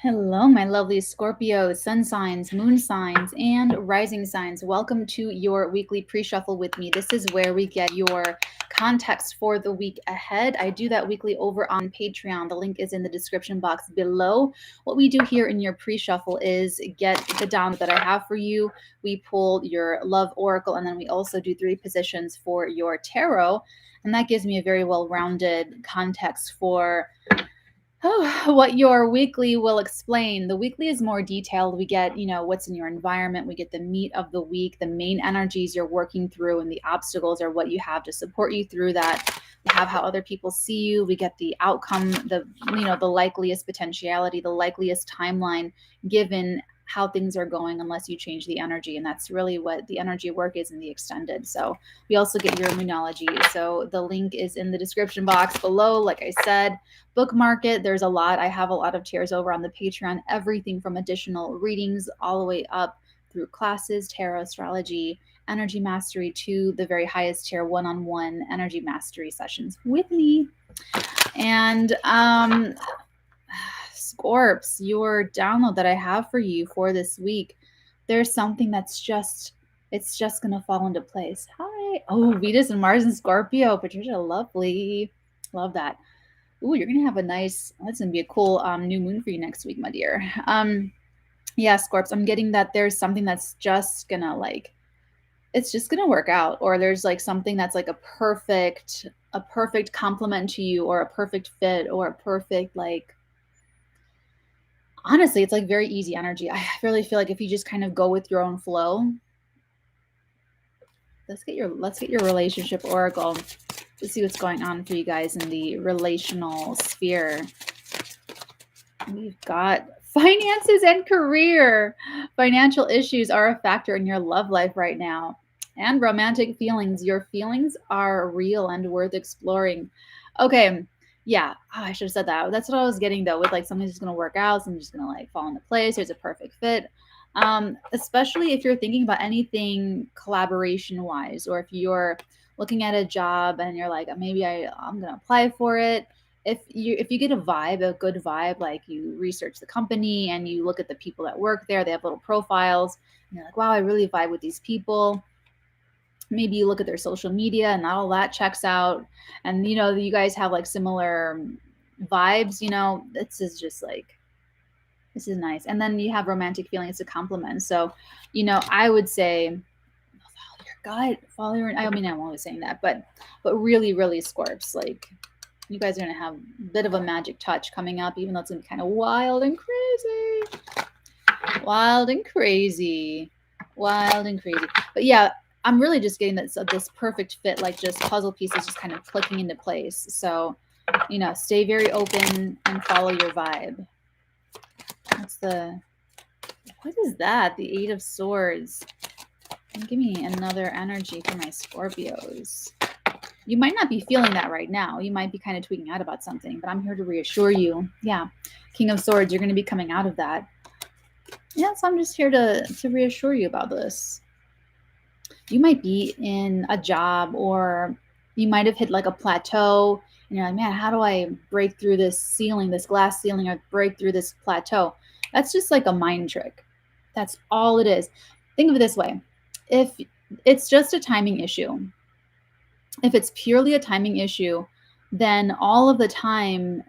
Hello, my lovely Scorpio, sun signs, moon signs, and rising signs. Welcome to your weekly pre shuffle with me. This is where we get your context for the week ahead. I do that weekly over on Patreon. The link is in the description box below. What we do here in your pre shuffle is get the download that I have for you. We pull your love oracle, and then we also do 3 positions for your tarot. And that gives me a very well rounded context for what your weekly will explain. The weekly is more detailed. We get, what's in your environment. We get the meat of the week, the main energies you're working through, and the obstacles are what you have to support you through that. We have how other people see you. We get the outcome, the likeliest potentiality, the likeliest timeline given how things are going unless you change the energy. And that's really what the energy work is in the extended. So we also get your immunology. So the link is in the description box below. Like I said, bookmark it. There's a lot. I have a lot of tiers over on the Patreon, everything from additional readings all the way up through classes, tarot, astrology, energy mastery, to the very highest tier one-on-one energy mastery sessions with me. And Scorps, your download that I have for you for this week, there's something it's just gonna fall into place. Hi. Oh, Venus and Mars and Scorpio. Patricia, lovely. Love that. Ooh, you're gonna have that's gonna be a cool new moon for you next week, my dear. Yeah, Scorps, I'm getting that there's something that's just gonna it's just gonna work out, or there's like something that's like a perfect complement to you, or a perfect fit, or a perfect honestly, it's like very easy energy. I really feel like if you just kind of go with your own flow. Let's get your relationship oracle to see what's going on for you guys in the relational sphere. We've got finances and career. Financial issues are a factor in your love life right now. And romantic feelings. Your feelings are real and worth exploring. Okay. Yeah. Oh, I should have said that. That's what I was getting though, with like something's just going to work out, something's just going to like fall into place. There's a perfect fit. Especially if you're thinking about anything collaboration wise, or if you're looking at a job and you're like, maybe I'm going to apply for it. If you get a good vibe, like you research the company and you look at the people that work there, they have little profiles, and you're like, wow, I really vibe with these people. Maybe you look at their social media and all that checks out, and you guys have like similar vibes. This is nice. And then you have romantic feelings to compliment. So, I would say follow your gut, follow your. I mean, I'm always saying that, but really, really, Scorps, like you guys are gonna have a bit of a magic touch coming up, even though it's gonna be kind of wild and crazy. Wild and crazy. Wild and crazy. But yeah, I'm really just getting this perfect fit, like just puzzle pieces just kind of clicking into place. So, stay very open and follow your vibe. What is that? The 8 of Swords. And give me another energy for my Scorpios. You might not be feeling that right now. You might be kind of tweaking out about something, but I'm here to reassure you. Yeah. King of Swords, you're going to be coming out of that. Yeah, so I'm just here to reassure you about this. You might be in a job, or you might have hit like a plateau, and you're like, man, how do I break through this ceiling, this glass ceiling, or break through this plateau? That's just like a mind trick. That's all it is. Think of it this way. If it's just a timing issue, if it's purely a timing issue, then all of the time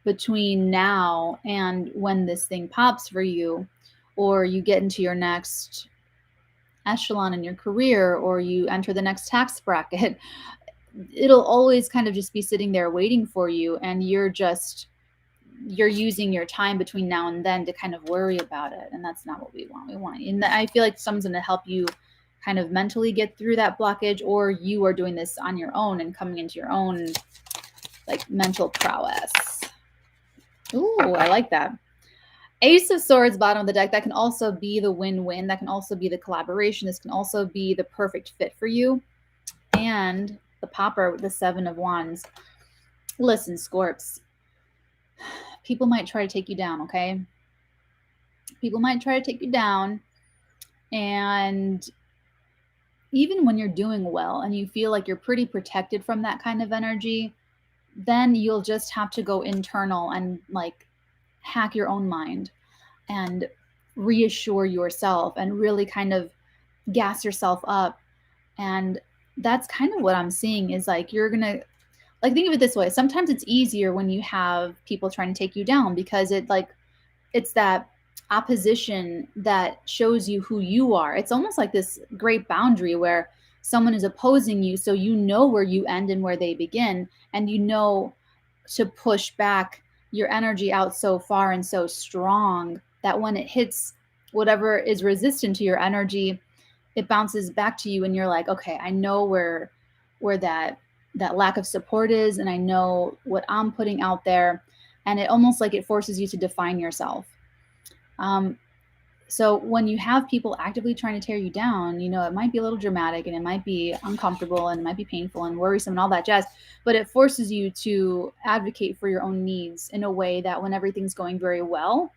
between now and when this thing pops for you, or you get into your next echelon in your career, or you enter the next tax bracket, it'll always kind of just be sitting there waiting for you, and you're using your time between now and then to kind of worry about it, and that's not what we want. And I feel like someone's going to help you kind of mentally get through that blockage, or you are doing this on your own and coming into your own like mental prowess. Ooh, I like that. Ace of Swords, bottom of the deck. That can also be the win-win. That can also be the collaboration. This can also be the perfect fit for you. And the popper with the 7 of Wands. Listen, Scorps, people might try to take you down, okay? People might try to take you down, and even when you're doing well and you feel like you're pretty protected from that kind of energy, then you'll just have to go internal and like hack your own mind and reassure yourself and really kind of gas yourself up. And that's kind of what I'm seeing is like you're gonna, like, think of it this way. Sometimes it's easier when you have people trying to take you down because it's that opposition that shows you who you are. It's almost like this great boundary where someone is opposing you, so you know where you end and where they begin, and you know to push back your energy out so far and so strong that when it hits whatever is resistant to your energy, it bounces back to you and you're like, okay, I know where that lack of support is, and I know what I'm putting out there, and it almost like it forces you to define yourself. So when you have people actively trying to tear you down, you know, it might be a little dramatic and it might be uncomfortable and it might be painful and worrisome and all that jazz, but it forces you to advocate for your own needs in a way that when everything's going very well,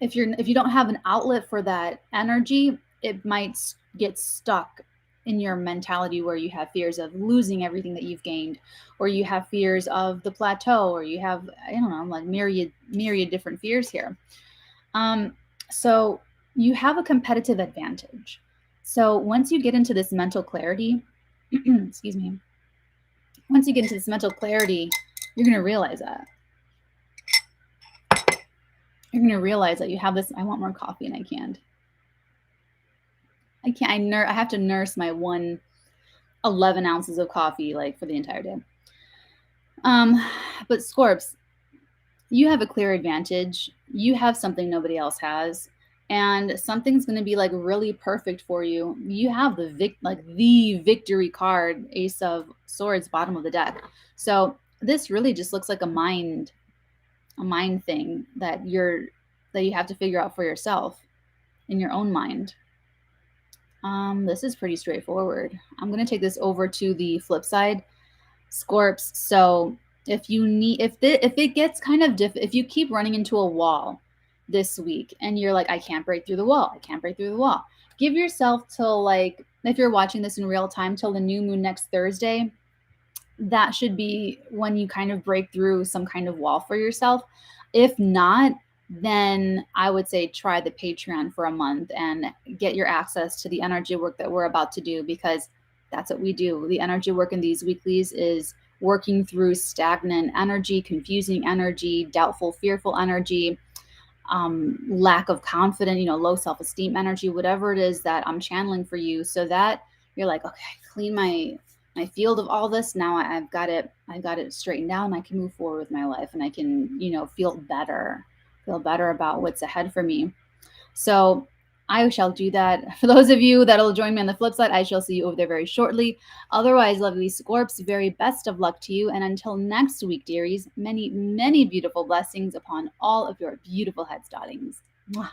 if you don't have an outlet for that energy, it might get stuck in your mentality where you have fears of losing everything that you've gained, or you have fears of the plateau, or you have, I don't know, like myriad different fears here. So you have a competitive advantage. So once you get into this mental clarity, excuse me, once you get into this mental clarity, you're going to realize that. You're going to realize that you have this. I want more coffee and I can't. I have to nurse my 11 ounces of coffee like for the entire day. But Scorps, you have a clear advantage. You have something nobody else has, and something's going to be like really perfect for you. You have the victory card, Ace of Swords, bottom of the deck. So this really just looks like a mind thing that you have to figure out for yourself in your own mind. This is pretty straightforward. I'm going to take this over to the flip side, Scorps. So if it gets kind of if you keep running into a wall this week and you're like, I can't break through the wall, give yourself till, like, if you're watching this in real time, till the new moon next Thursday. That should be when you kind of break through some kind of wall for yourself. If not, then I would say try the Patreon for a month and get your access to the energy work that we're about to do, because that's what we do. The energy work in these weeklies is working through stagnant energy, confusing energy, doubtful, fearful energy, lack of confidence, low self-esteem energy, whatever it is that I'm channeling for you, so that you're like, okay, clean my field of all this. Now I've got it straightened out and I can move forward with my life, and I can, feel better about what's ahead for me. So I shall do that. For those of you that'll join me on the flip side, I shall see you over there very shortly. Otherwise, lovely Scorps, very best of luck to you. And until next week, dearies, many, many beautiful blessings upon all of your beautiful head startings. Mwah.